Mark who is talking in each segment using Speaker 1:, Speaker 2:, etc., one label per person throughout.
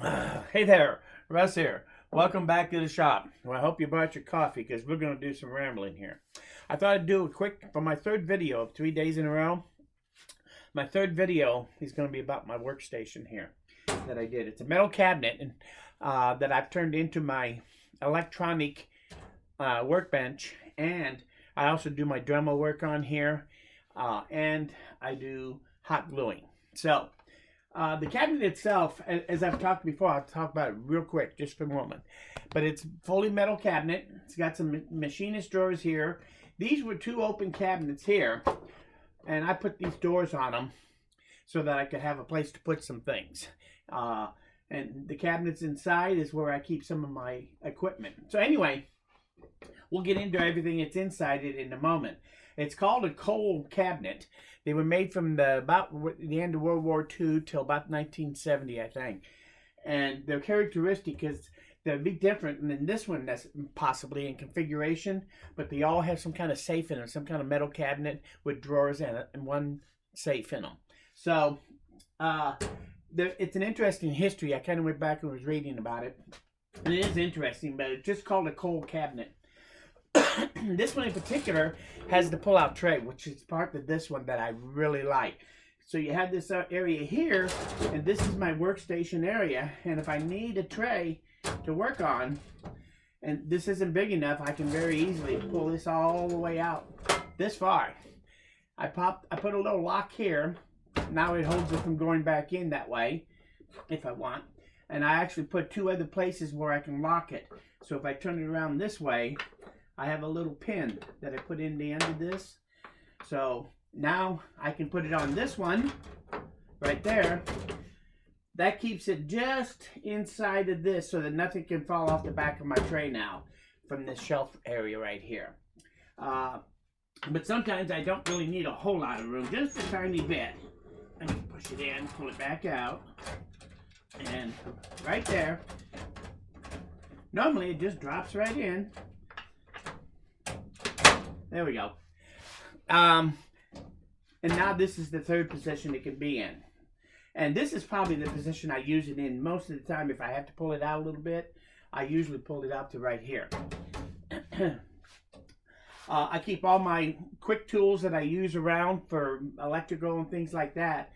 Speaker 1: Hey there, Russ here. Welcome back to the shop. Well, I hope you brought your coffee because we're going to do some rambling here. I thought I'd do a quick, for my third video of 3 days in a row, my third video is going to be about my workstation here that I did. It's a metal cabinet and that I've turned into my electronic workbench, and I also do my Dremel work on here, and I do hot gluing. So, the cabinet itself, as I've talked before, I'll talk about it real quick, just for a moment. But it's fully metal cabinet. It's got some machinist drawers here. These were two open cabinets here, and I put these doors on them so that I could have a place to put some things. And the cabinets inside is where I keep some of my equipment. So anyway, we'll get into everything that's inside it in a moment. It's called a coal cabinet. They were made from about the end of World War II till about 1970, I think. And they're characteristic because they're a bit different than this one, that's possibly in configuration, but they all have some kind of safe in them, some kind of metal cabinet with drawers in it and one safe in them. So it's an interesting history. I kind of went back and was reading about it. And it is interesting, but it's just called a coal cabinet. This one in particular has the pull-out tray, which is part of this one that I really like. So you have this area here, and this is my workstation area. And if I need a tray to work on, and this isn't big enough, I can very easily pull this all the way out this far. I put a little lock here. Now it holds it from going back in that way, if I want. And I actually put two other places where I can lock it. So if I turn it around this way, I have a little pin that I put in the end of this. So now I can put it on this one right there. That keeps it just inside of this so that nothing can fall off the back of my tray now from this shelf area right here. But sometimes I don't really need a whole lot of room, just a tiny bit. I can push it in, pull it back out, and right there. Normally it just drops right in. There we go. And now this is the third position it can be in. And this is probably the position I use it in most of the time. If I have to pull it out a little bit, I usually pull it out to right here. I keep all my quick tools that I use around for electrical and things like that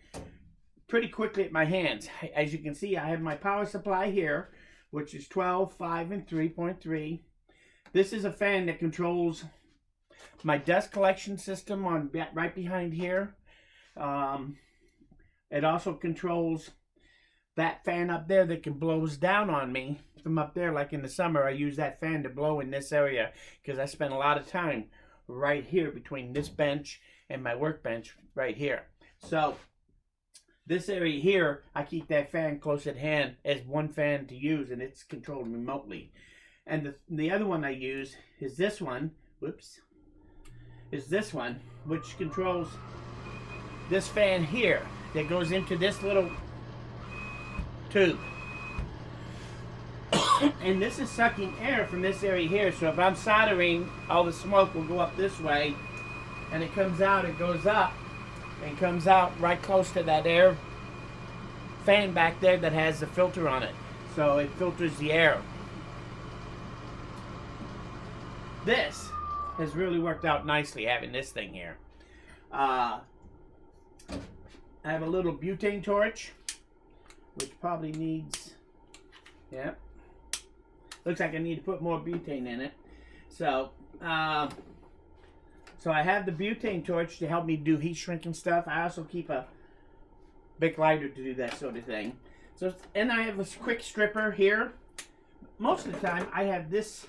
Speaker 1: pretty quickly at my hands. As you can see, I have my power supply here, which is 12, 5, and 3.3. This is a fan that controls my dust collection system on right behind here. It also controls that fan up there that can blows down on me from up there. Like in the summer, I use that fan to blow in this area because I spend a lot of time right here between this bench and my workbench right here. So this area here, I keep that fan close at hand as one fan to use, and it's controlled remotely. And the other one I use is this one. Whoops. Is this one, which controls this fan here that goes into this little tube. And this is sucking air from this area here, so if I'm soldering, all the smoke will go up this way, and it comes out, it goes up, and comes out right close to that air fan back there that has the filter on it. So it filters the air. This has really worked out nicely, having this thing here. I have a little butane torch, which probably needs, yeah, looks like I need to put more butane in it. So I have the butane torch to help me do heat shrinking stuff. I also keep a big lighter to do that sort of thing. So, and I have a quick stripper here. Most of the time I have this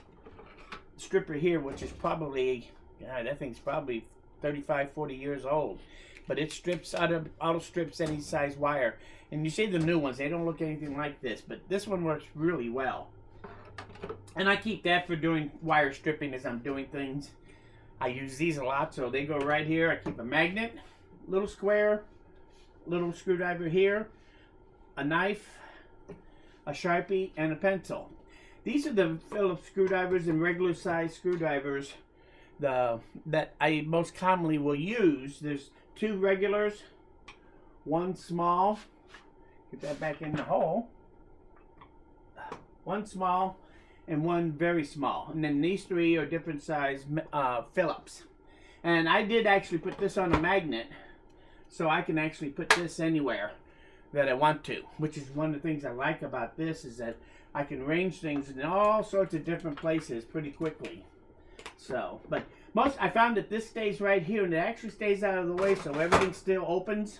Speaker 1: stripper here, which is probably, God, that thing's probably 35, 40 years old. But it strips auto strips any size wire. And you see the new ones, they don't look anything like this, but this one works really well. And I keep that for doing wire stripping as I'm doing things. I use these a lot, so they go right here. I keep a magnet, little square, little screwdriver here, a knife, a Sharpie, and a pencil. These are the Phillips screwdrivers and regular size screwdrivers that I most commonly will use. There's two regulars, one small. Get that back in the hole. one small, and one very small. And then these three are different size Phillips. And I did actually put this on a magnet, so I can actually put this anywhere that I want to, which is one of the things I like about this, is that I can arrange things in all sorts of different places pretty quickly. So, but I found that this stays right here, and it actually stays out of the way, so everything still opens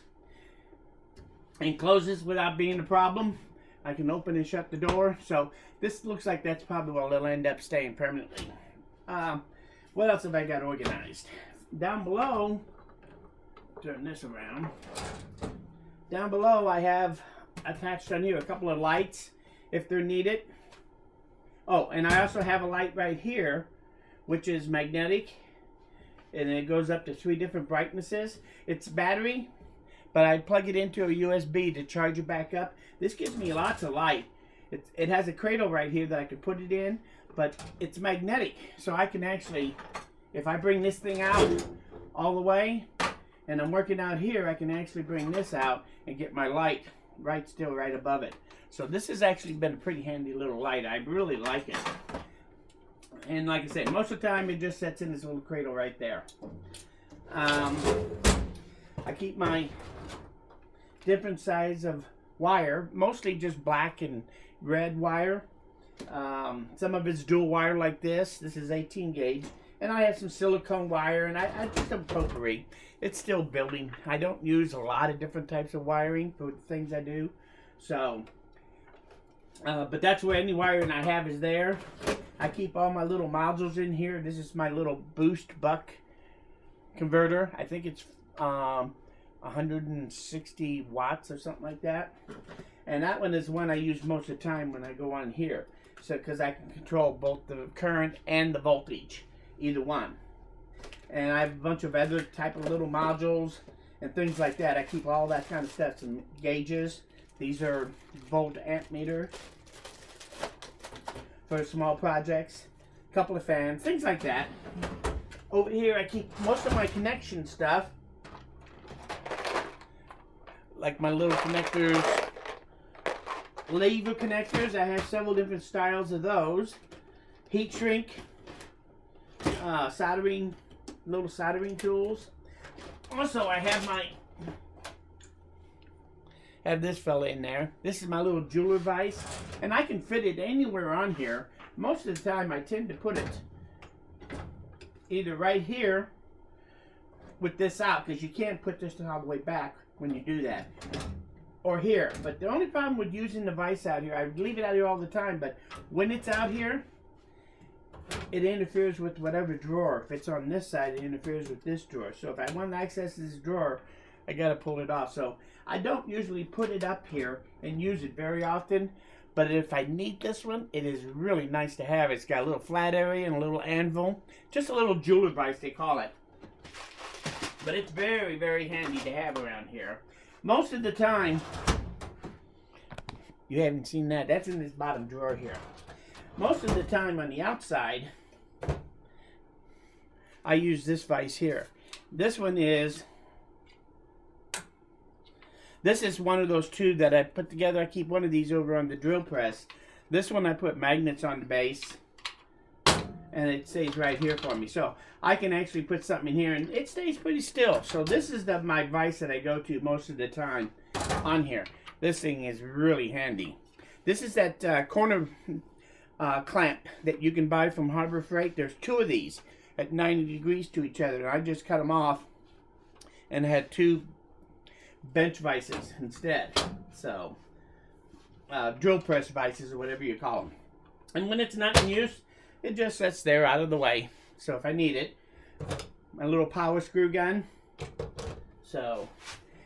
Speaker 1: and closes without being a problem. I can open and shut the door. So this looks like that's probably where it'll end up staying permanently. What else have I got organized? Down below, turn this around. Down below I have attached on here a couple of lights if they're needed. Oh, and I also have a light right here, which is magnetic, and it goes up to 3 different brightnesses. It's battery, but I plug it into a USB to charge it back up. This gives me lots of light. It has a cradle right here that I can put it in, but it's magnetic, so I can actually, if I bring this thing out all the way and I'm working out here, I can actually bring this out and get my light still right above it. So this has actually been a pretty handy little light. I really like it. And like I said, most of the time it just sits in this little cradle right there. I keep my different size of wire, mostly just black and red wire. Some of it's dual wire like this. This is 18 gauge. And I have some silicone wire, and I just a potpourri. It's still building. I don't use a lot of different types of wiring for the things I do. So, but that's where any wiring I have is there. I keep all my little modules in here. This is my little boost buck converter. I think it's 160 watts or something like that. And that one is one I use most of the time when I go on here. So, because I can control both the current and the voltage, either one. And I have a bunch of other type of little modules and things like that. I keep all that kind of stuff. Some gauges. These are volt amp meter for small projects. A couple of fans, things like that. Over here I keep most of my connection stuff, like my little connectors, lever connectors. I have several different styles of those. Heat shrink, soldering, little soldering tools. Also, I have this fella in there. This is my little jeweler vise, and I can fit it anywhere on here. Most of the time I tend to put it either right here with this out, because you can't put this all the way back when you do that, or here. But the only problem with using the vise out here, I leave it out here all the time, but when it's out here, it interferes with whatever drawer. If it's on this side, it interferes with this drawer. So if I want to access this drawer, I got to pull it off. So I don't usually put it up here and use it very often, but if I need this one, it is really nice to have. It's got a little flat area and a little anvil. Just a little jeweler vise, they call it. But it's very, very handy to have around here. Most of the time, you haven't seen that. That's in this bottom drawer here. Most of the time on the outside, I use this vise here. This is one of those two that I put together. I keep one of these over on the drill press. This one I put magnets on the base, and it stays right here for me. So I can actually put something in here, and it stays pretty still. So this is my vise that I go to most of the time on here. This thing is really handy. This is that corner clamp that you can buy from Harbor Freight. There's 2 of these at 90 degrees to each other. I just cut them off and had 2 bench vices instead. So drill press vices, or whatever you call them. And when it's not in use, it just sits there out of the way. So if I need it, my little power screw gun. So,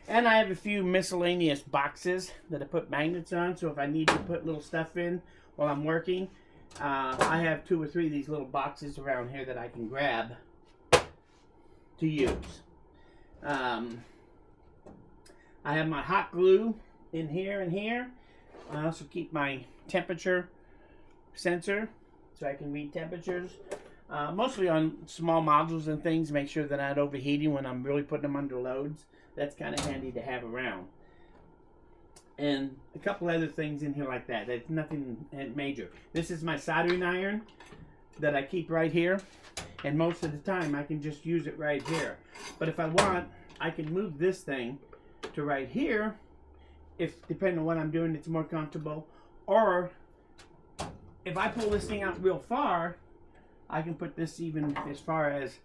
Speaker 1: and I have a few miscellaneous boxes that I put magnets on. So if I need to put little stuff in while I'm working, I have 2 or 3 of these little boxes around here that I can grab to use. I have my hot glue in here and here. I also keep my temperature sensor so I can read temperatures. Mostly on small modules and things, make sure they're not overheating when I'm really putting them under loads. That's kind of handy to have around. and a couple other things in here like that. It's nothing major. This is my soldering iron that I keep right here, and most of the time I can just use it right here. But if I want, I can move this thing to right here, if depending on what I'm doing, it's more comfortable. Or if I pull this thing out real far, I can put this even as far as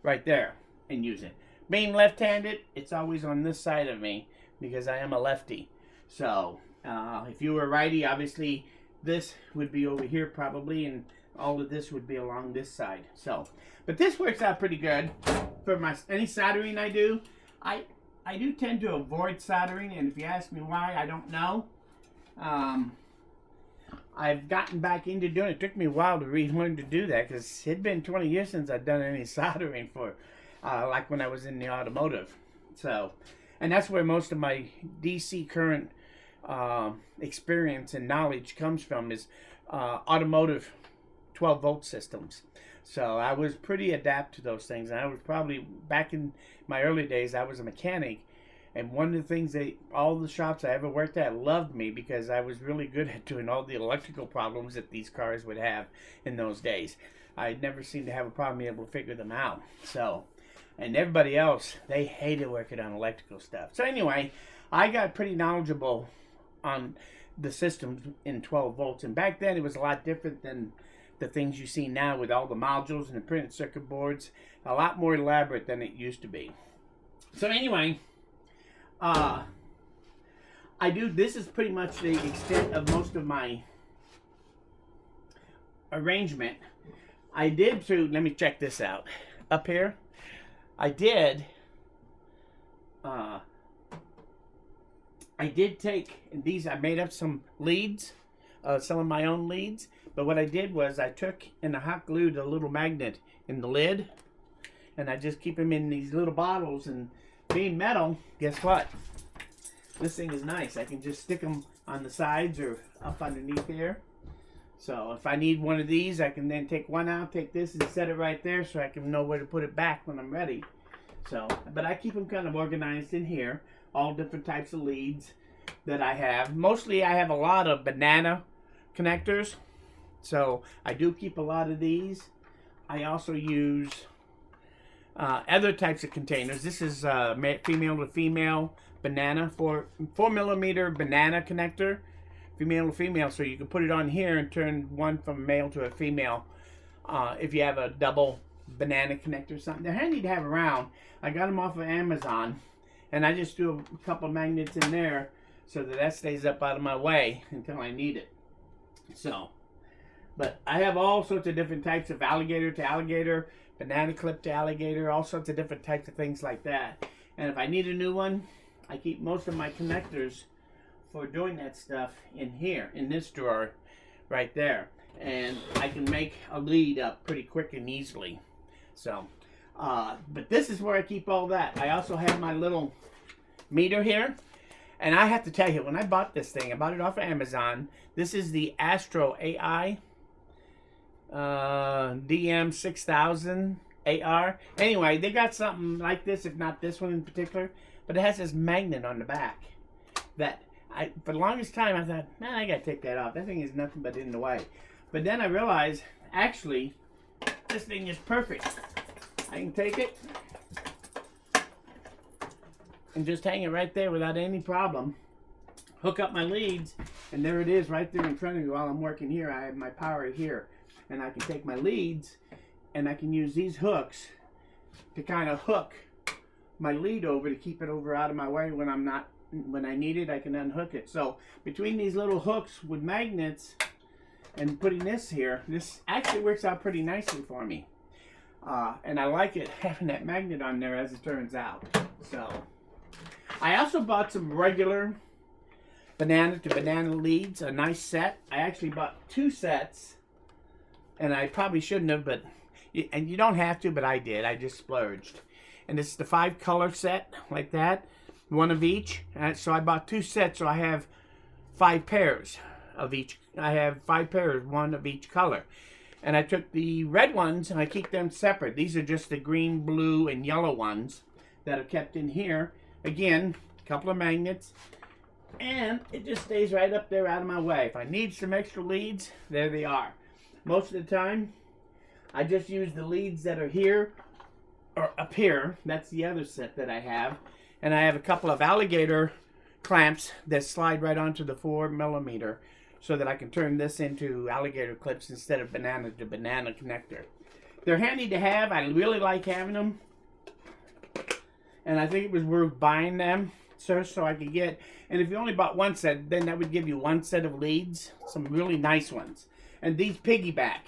Speaker 1: right there and use it. Being left-handed, it's always on this side of me because I am a lefty. So if you were a righty, obviously this would be over here probably, and all of this would be along this side. So, but this works out pretty good for any soldering I do. I do tend to avoid soldering, and if you ask me why, I don't know. I've gotten back into doing it. It took me a while to relearn to do that because it'd been 20 years since I'd done any soldering for, like when I was in the automotive. So, and that's where most of my DC current experience and knowledge comes from, is automotive 12-volt systems. So I was pretty adept to those things. And I was probably, back in my early days, I was a mechanic. And one of the things all the shops I ever worked at loved me because I was really good at doing all the electrical problems that these cars would have in those days. I never seemed to have a problem being able to figure them out. So, and everybody else, they hated working on electrical stuff. So anyway, I got pretty knowledgeable on the systems in 12 volts. And back then it was a lot different than the things you see now with all the modules and the printed circuit boards. A lot more elaborate than it used to be. So anyway, this is pretty much the extent of most of my arrangement. Let me check this out. Up here, I did take these, I made up some leads, some of my own leads, but what I did was I took and I hot glued a little magnet in the lid, and I just keep them in these little bottles, and being metal, guess what? This thing is nice. I can just stick them on the sides or up underneath here. So if I need one of these, I can then take one out, take this, and set it right there so I can know where to put it back when I'm ready. So, but I keep them kind of organized in here. All different types of leads that I have. Mostly I have a lot of banana connectors. So I do keep a lot of these. I also use other types of containers. This is female to female banana, 4 millimeter banana connector, female to female. So you can put it on here and turn one from a male to a female if you have a double banana connector or something. They're handy to have around. I got them off of Amazon, and I just do a couple magnets in there so that stays up out of my way until I need it. So, but I have all sorts of different types of alligator to alligator, banana clip to alligator, all sorts of different types of things like that. And if I need a new one, I keep most of my connectors for doing that stuff in here, in this drawer right there. And I can make a lead up pretty quick and easily. So, but this is where I keep all that. I also have my little meter here. And I have to tell you, when I bought this thing, I bought it off of Amazon. This is the Astro AI DM6000 AR. Anyway, they got something like this, if not this one in particular, but it has this magnet on the back that for the longest time I thought, man, I gotta take that off. That thing is nothing but in the way. But then I realized, actually, this thing is perfect. I can take it and just hang it right there without any problem. Hook up my leads, and there it is right there in front of me while I'm working here. I have my power here, and I can take my leads and I can use these hooks to kind of hook my lead over to keep it over out of my way when I need it. I can unhook it. So between these little hooks with magnets and putting this here, this actually works out pretty nicely for me. And I like it having that magnet on there, as it turns out. So I also bought some regular banana to banana leads, a nice set. I actually bought 2 sets, and I probably shouldn't have, but you don't have to, but I did. I just splurged. And it's the 5 color set like that, one of each. So I bought 2 sets, so I have 5 pairs of each. I have 5 pairs, one of each color. And I took the red ones and I keep them separate. These are just the green, blue, and yellow ones that are kept in here. Again, a couple of magnets. And it just stays right up there out of my way. If I need some extra leads, there they are. Most of the time, I just use the leads that are here or up here. That's the other set that I have. And I have a couple of alligator clamps that slide right onto the 4mm so that I can turn this into alligator clips instead of banana to banana connector. They're handy to have. I really like having them. And I think it was worth buying them so I could get, and if you only bought one set, then that would give you one set of leads, some really nice ones. And these piggyback.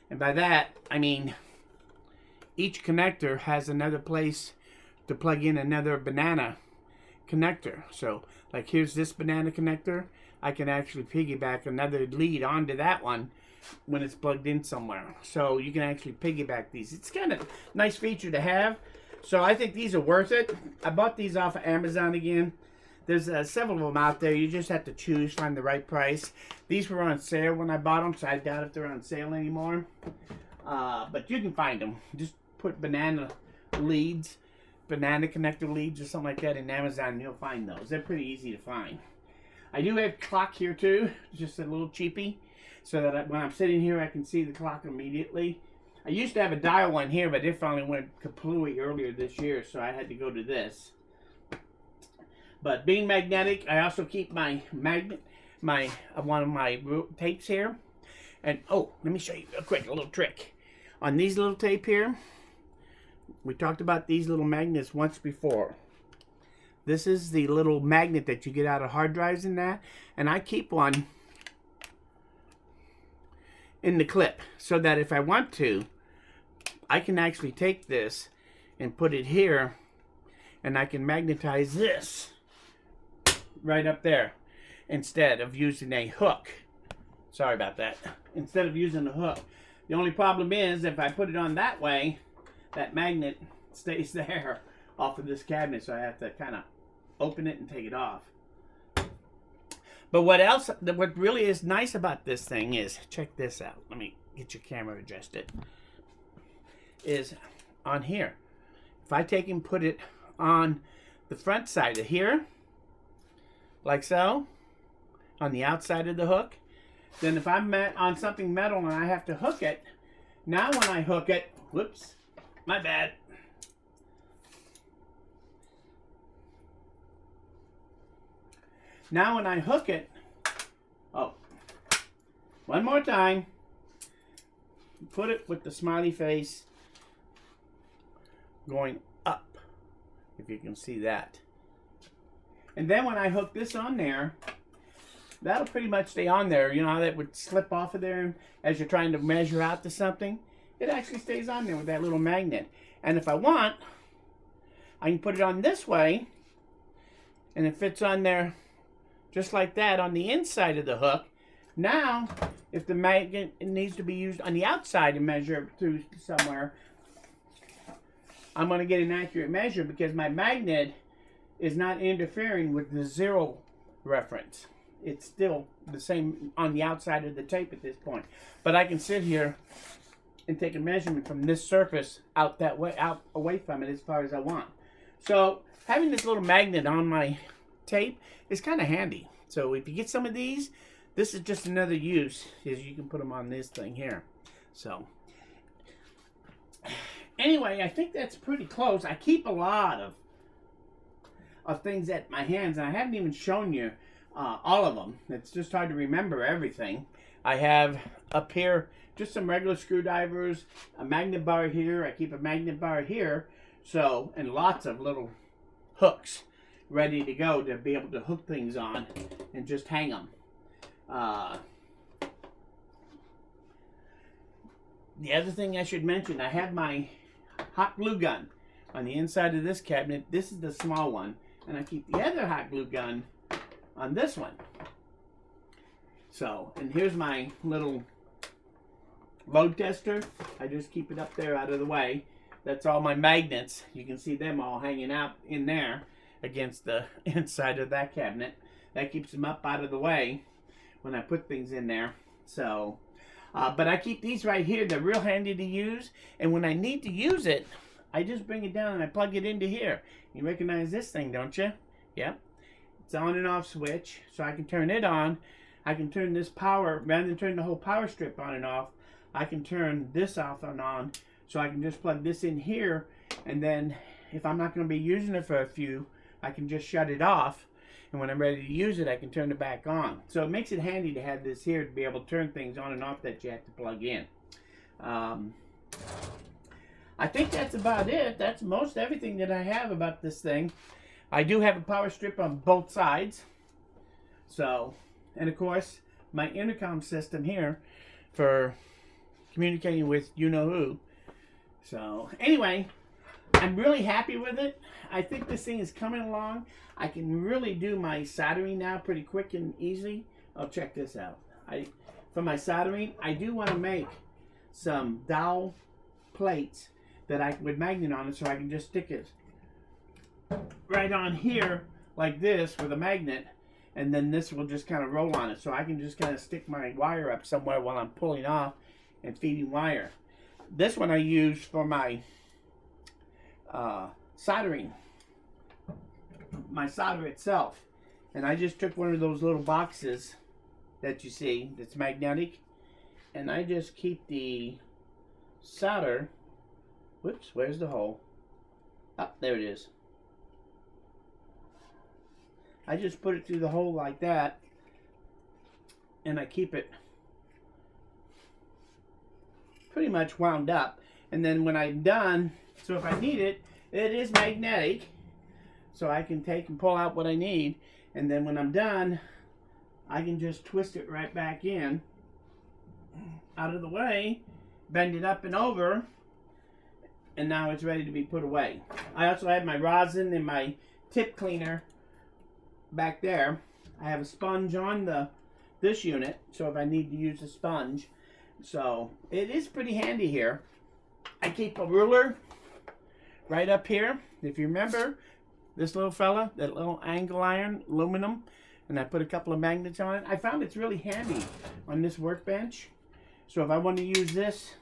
Speaker 1: And by that, I mean each connector has another place to plug in another banana connector. So, like here's this banana connector. I can actually piggyback another lead onto that one when it's plugged in somewhere. So you can actually piggyback these. It's kind of a nice feature to have. So I think these are worth it. I bought these off of Amazon again. There's several of them out there. You just have to choose, find the right price. These were on sale when I bought them, so I doubt if they're on sale anymore. But you can find them. Just put banana leads, banana connector leads or something like that in Amazon, and you'll find those. They're pretty easy to find. I do have a clock here too, just a little cheapie, so that when I'm sitting here I can see the clock immediately. I used to have a dial one here, but it finally went kaplooey earlier this year, so I had to go to this. But being magnetic, I also keep my magnet, one of my tapes here. And oh, let me show you real quick a little trick. On these little tape here, we talked about these little magnets once before. This is the little magnet that you get out of hard drives and that, and I keep one in the clip so that if I want to, I can actually take this and put it here, and I can magnetize this right up there instead of using a hook. Sorry about that. Instead of using a hook. The only problem is if I put it on that way, that magnet stays there off of this cabinet, so I have to kind of open it and take it off. But what really is nice about this thing is, check this out. Let me get your camera adjusted. Is on here. If I take and put it on the front side of here, like so, on the outside of the hook, then if I'm on something metal and I have to hook it, now when I hook it, whoops, my bad. Now when I hook it, oh, one more time, put it with the smiley face going up, if you can see that. And then when I hook this on there, that'll pretty much stay on there. You know how that would slip off of there as you're trying to measure out to something? It actually stays on there with that little magnet. And if I want, I can put it on this way, and it fits on there just like that on the inside of the hook. Now, if the magnet needs to be used on the outside to measure through somewhere, I'm going to get an accurate measure because my magnet is not interfering with the zero reference. It's still the same on the outside of the tape at this point. But I can sit here and take a measurement from this surface out that way, out away from it as far as I want. So having this little magnet on my tape is kind of handy. So if you get some of these, this is just another use, is you can put them on this thing here. So anyway, I think that's pretty close. I keep a lot of things at my hands, and I haven't even shown you all of them. It's just hard to remember everything. I have up here just some regular screwdrivers, a magnet bar here. I keep a magnet bar here, so, and lots of little hooks ready to go to be able to hook things on and just hang them. The other thing I should mention, I have my hot glue gun on the inside of this cabinet. This is the small one, and I keep the other hot glue gun on this one. So, and here's my little load tester. I just keep it up there out of the way. That's all my magnets. You can see them all hanging out in there against the inside of that cabinet. That keeps them up out of the way when I put things in there. So, but I keep these right here. They're real handy to use. And when I need to use it, I just bring it down and I plug it into here. You recognize this thing, don't you? Yep. It's on and off switch, so I can turn it on. I can turn this power, rather than turn the whole power strip on and off, I can turn this off and on. So I can just plug this in here, and then if I'm not going to be using it for a few, I can just shut it off. And when I'm ready to use it, I can turn it back on. So it makes it handy to have this here to be able to turn things on and off that you have to plug in. I think that's about it. That's most everything that I have about this thing. I do have a power strip on both sides. So, and of course, my intercom system here for communicating with you-know-who. So, anyway, I'm really happy with it. I think this thing is coming along. I can really do my soldering now pretty quick and easy. Oh, check this out. For my soldering, I do want to make some dowel plates that with magnet on it, so I can just stick it right on here like this with a magnet, and then this will just kind of roll on it, so I can just kind of stick my wire up somewhere while I'm pulling off and feeding wire. This one I use for my soldering, my solder itself, and I just took one of those little boxes that you see that's magnetic, and I just keep the solder. Whoops, where's the hole? Oh, there it is. I just put it through the hole like that, and I keep it pretty much wound up. And then when I'm done, so if I need it, it is magnetic, so I can take and pull out what I need. And then when I'm done, I can just twist it right back in, out of the way, bend it up and over, and now it's ready to be put away. I also have my rosin and my tip cleaner back there. I have a sponge on this unit, so if I need to use a sponge. So it is pretty handy here. I keep a ruler right up here. If you remember this little fella, that little angle iron, aluminum, and I put a couple of magnets on it. I found it's really handy on this workbench. So if I want to use this,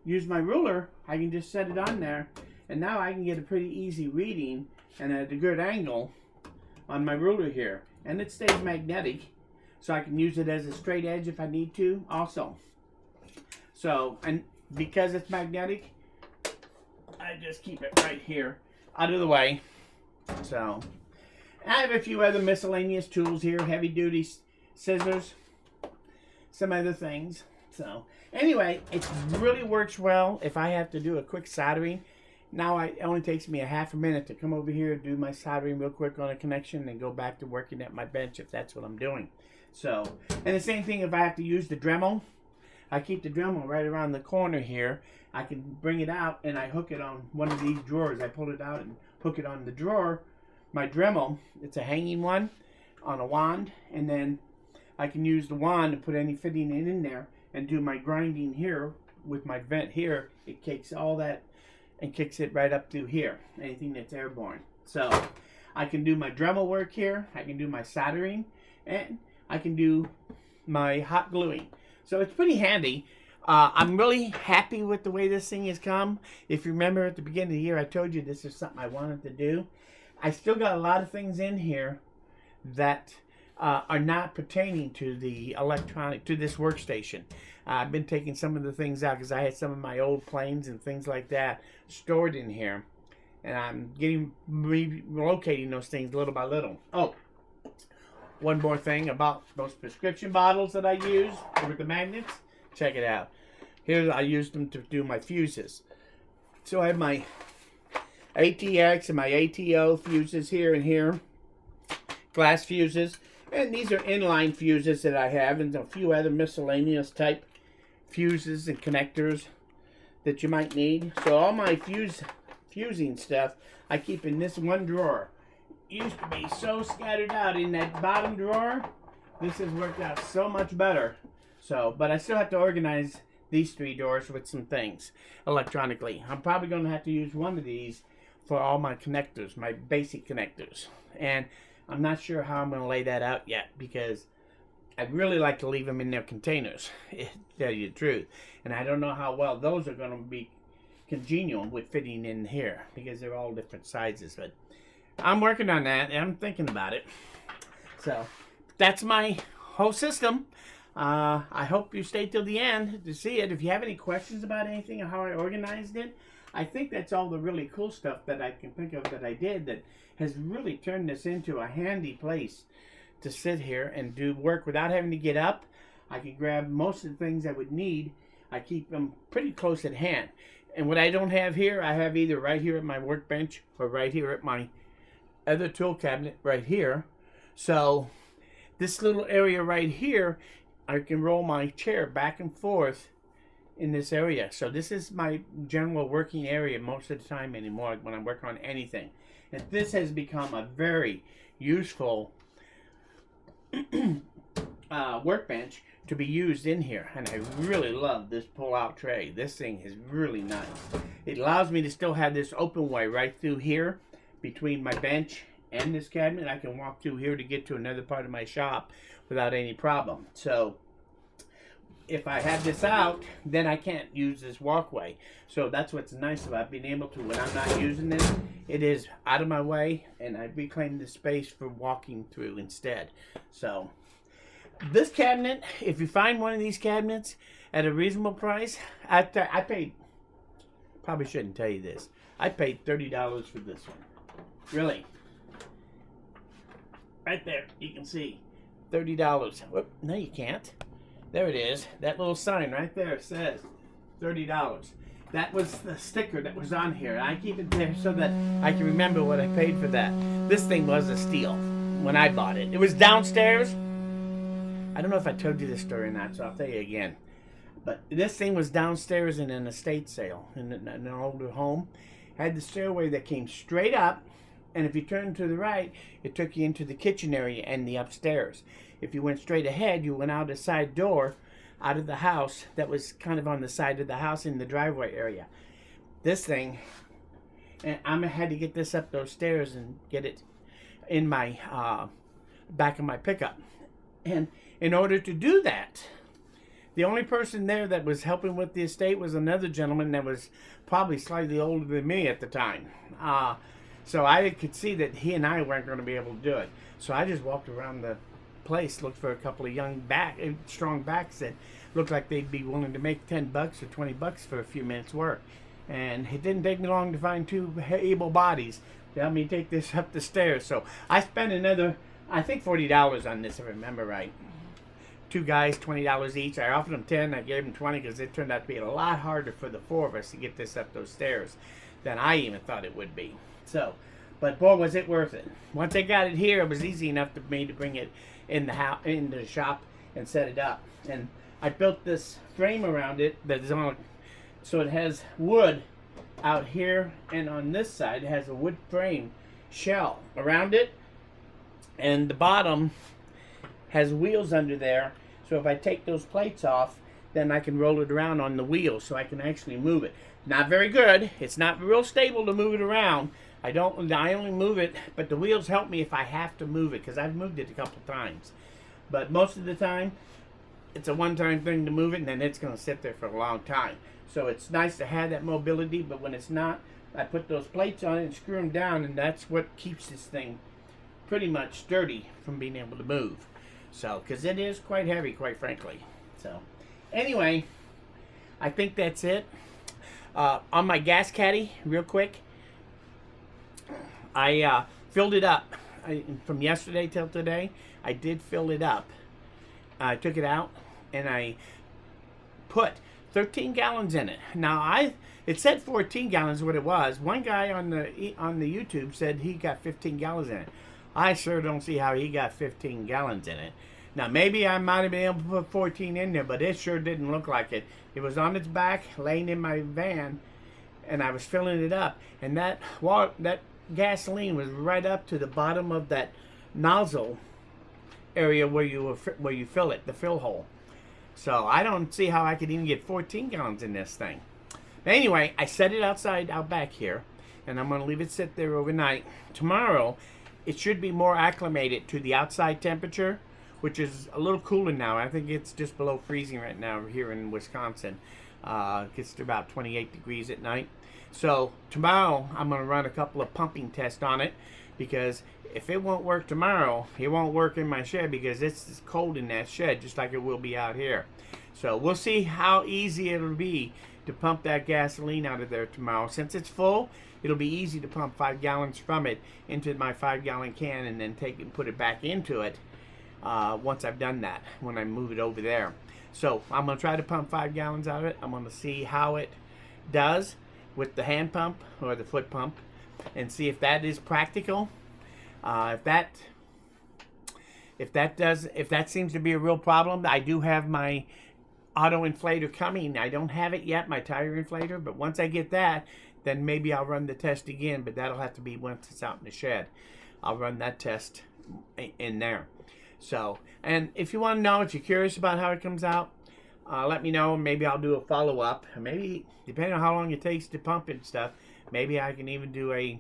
Speaker 1: use my ruler, I can just set it on there, and now I can get a pretty easy reading and at a good angle on my ruler here. And it stays magnetic, so I can use it as a straight edge if I need to also. So, and because it's magnetic, I just keep it right here out of the way. So I have a few other miscellaneous tools here, heavy duty scissors, some other things. So anyway, it really works well if I have to do a quick soldering. Now it only takes me a half a minute to come over here and do my soldering real quick on a connection and go back to working at my bench if that's what I'm doing. So, and the same thing if I have to use the Dremel. I keep the Dremel right around the corner here. I can bring it out and I hook it on one of these drawers. I pull it out and hook it on the drawer. My Dremel, it's a hanging one on a wand, and then I can use the wand to put any fitting in there and do my grinding here with my vent here. It kicks all that and kicks it right up through here, anything that's airborne. So I can do my Dremel work here, I can do my soldering, and I can do my hot gluing. So it's pretty handy. I'm really happy with the way this thing has come. If you remember at the beginning of the year, I told you this is something I wanted to do. I still got a lot of things in here that are not pertaining to the electronic, to this workstation. I've been taking some of the things out because I had some of my old planes and things like that stored in here. And I'm relocating those things little by little. Oh, one more thing about those prescription bottles that I use with the magnets. Check it out. Here I used them to do my fuses. So I have my ATX and my ATO fuses here and here. Glass fuses. And these are inline fuses that I have, and a few other miscellaneous type fuses and connectors that you might need. So all my fusing stuff I keep in this one drawer. Used to be so scattered out in that bottom drawer. This has worked out so much better. So, but I still have to organize these three drawers with some things electronically. I'm probably going to have to use one of these for all my connectors, my basic connectors. And I'm not sure how I'm going to lay that out yet, because I'd really like to leave them in their containers, to tell you the truth. And I don't know how well those are going to be congenial with fitting in here, because they're all different sizes. But I'm working on that. I'm thinking about it. So that's my whole system. I hope you stay till the end to see it. If you have any questions about anything or how I organized it, I think that's all the really cool stuff that I can think of that I did that has really turned this into a handy place to sit here and do work without having to get up. I can grab most of the things I would need. I keep them pretty close at hand. And what I don't have here, I have either right here at my workbench or right here at my other tool cabinet right here. So this little area right here, I can roll my chair back and forth in this area. So this is my general working area most of the time anymore when I work on anything. And this has become a very useful workbench to be used in here. And I really love this pull-out tray. This thing is really nice. It allows me to still have this open way right through here between my bench and this cabinet. I can walk through here to get to another part of my shop without any problem. So if I have this out, then I can't use this walkway. So that's what's nice about being able to, when I'm not using this, it is out of my way and I reclaim the space for walking through instead. So this cabinet, if you find one of these cabinets at a reasonable price, I paid, probably shouldn't tell you this, I paid $30 for this one. Really. Right there, you can see $30. Whoop, no, you can't. There it is. That little sign right there says $30. That was the sticker that was on here. I keep it there so that I can remember what I paid for that. This thing was a steal when I bought it. It was downstairs. I don't know if I told you this story or not, so I'll tell you again. But this thing was downstairs in an estate sale in an older home. It had the stairway that came straight up, and if you turned to the right, it took you into the kitchen area and the upstairs. If you went straight ahead, you went out a side door out of the house that was kind of on the side of the house in the driveway area. This thing, and I had to get this up those stairs and get it in my back of my pickup. And in order to do that, the only person there that was helping with the estate was another gentleman that was probably slightly older than me at the time. So I could see that he and I weren't going to be able to do it. So I just walked around the place, looked for a couple of young strong backs that looked like they'd be willing to make $10 or $20 for a few minutes work. And it didn't take me long to find two able bodies to help me take this up the stairs. So I spent another, I think $40 on this if I remember right. Two guys, $20 each. I offered them 10, I gave them 20 because it turned out to be a lot harder for the four of us to get this up those stairs than I even thought it would be. So, but boy, was it worth it. Once I got it here, it was easy enough for me to bring it in the house, in the shop, and set it up. And I built this frame around it that is on, so it has wood out here, and on this side it has a wood frame shell around it, and the bottom has wheels under there. So if I take those plates off, then I can roll it around on the wheels, so I can actually move it. Not very good. It's not real stable to move it around. I only move it, but the wheels help me if I have to move it, because I've moved it a couple times. But most of the time, it's a one-time thing to move it, and then it's going to sit there for a long time. So it's nice to have that mobility, but when it's not, I put those plates on it and screw them down, and that's what keeps this thing pretty much sturdy from being able to move. So, because it is quite heavy, quite frankly. So, anyway, I think that's it. On my gas caddy, real quick, I filled it up. From yesterday till today, I did fill it up. I took it out and I put 13 gallons in it. Now it said 14 gallons what it was. One guy on the YouTube said he got 15 gallons in it. I sure don't see how he got 15 gallons in it. Now maybe I might have been able to put 14 in there, but it sure didn't look like it. It was on its back, laying in my van, and I was filling it up. And that gasoline was right up to the bottom of that nozzle area where you fill it, the fill hole. So I don't see how I could even get 14 gallons in this thing. But anyway, I set it out back here, and I'm going to leave it sit there overnight. Tomorrow, it should be more acclimated to the outside temperature, which is a little cooler now. I think it's just below freezing right now here in Wisconsin. It gets to about 28 degrees at night. So tomorrow I'm going to run a couple of pumping tests on it because if it won't work tomorrow, it won't work in my shed because it's cold in that shed just like it will be out here. So we'll see how easy it'll be to pump that gasoline out of there tomorrow. Since it's full, it'll be easy to pump 5 gallons from it into my 5-gallon can and then take it and put it back into it once I've done that, when I move it over there. So I'm going to try to pump 5 gallons out of it. I'm going to see how it does with the hand pump or the foot pump and see if that is practical. If that seems to be a real problem, I do have my auto inflator coming. I don't have it yet, my tire inflator, but once I get that, then maybe I'll run the test again, but that'll have to be once it's out in the shed. I'll run that test in there. So, and if you want to know, if you're curious about how it comes out, let me know, and maybe I'll do a follow-up. Maybe, depending on how long it takes to pump and stuff, maybe I can even do a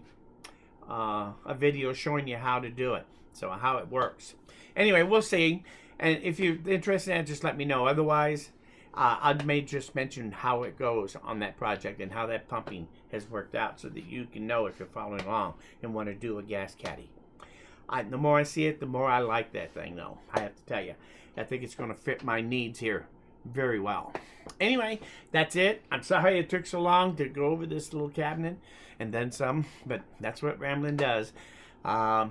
Speaker 1: video showing you how to do it, so how it works. Anyway, we'll see. And if you're interested in that, just let me know. Otherwise, I may just mention how it goes on that project and how that pumping has worked out so that you can know if you're following along and want to do a gas caddy. The more I see it, the more I like that thing, though. I have to tell you. I think it's going to fit my needs here very well. Anyway, that's it. I'm sorry it took so long to go over this little cabinet and then some, but that's what rambling does. I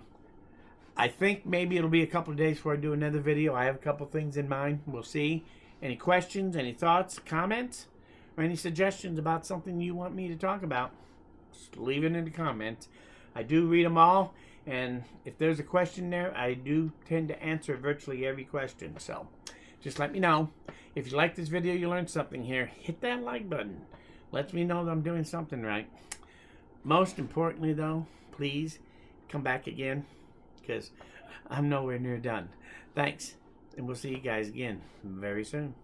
Speaker 1: think maybe it'll be a couple of days before I do another video. I have a couple things in mind. We'll see. Any questions, any thoughts, comments, or any suggestions about something you want me to talk about, just leave it in the comments. I do read them all, and if there's a question there, I do tend to answer virtually every question. So just let me know. If you like this video, you learned something here, hit that like button. Lets me know that I'm doing something right. Most importantly, though, please come back again, because I'm nowhere near done. Thanks, and we'll see you guys again very soon.